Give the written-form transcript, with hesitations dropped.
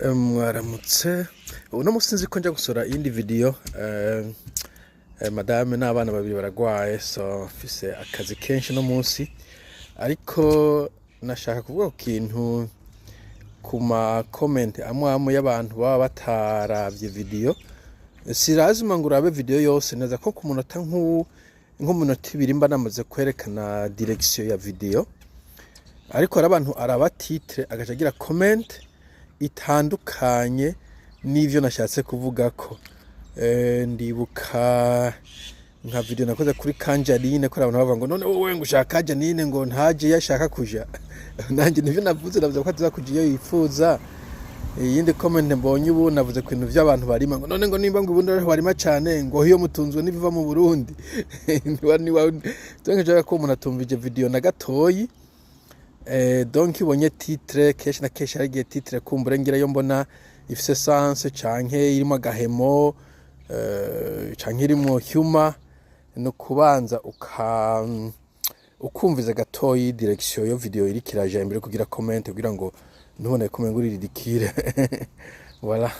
Mwaramutse uno musi nzi ko nja gusura iyindi video madame n'abana babiri baragwaye so mfise akazi kenshi no musi ariko nashaka kuvuga ku kintu kuma comment amwe y'abantu baba bataravye video sirazima ngo urabe video yose neza ko ku munota nk'umunota ibiri mba namaze kwerekana direction ya video ariko hari abantu araba titre agaca agira comment itandukanye n'ivyo nashatse kuvuga ko ndibuka nka video nakoze kuri Kanjarine ko abantu bavuga ngo none wowe ngo ushaka Kanjarine ngo ntaje yashaka kuja nanje nivyo navuze ko tuza kuja iyo yifuza iyindi comment mbonye ubu navuze ku bintu by'abantu barima ngo none ngo nimba ngo ubundi barima cyane ngo hiyo mutunzwe n'ibiva mu Burundi tunga ko umuntu atumvije video na gatoyi donc ibonye titre kesh na kesh arigiye titre kumbure ngira yo mbona ifise sens canke irimo agahemo canke irimo humor no kubanza ukumviza gatoyi direction yo video iri kiraje imbere kugira comment kugira ngo ntubone comment uri ridikire voilà.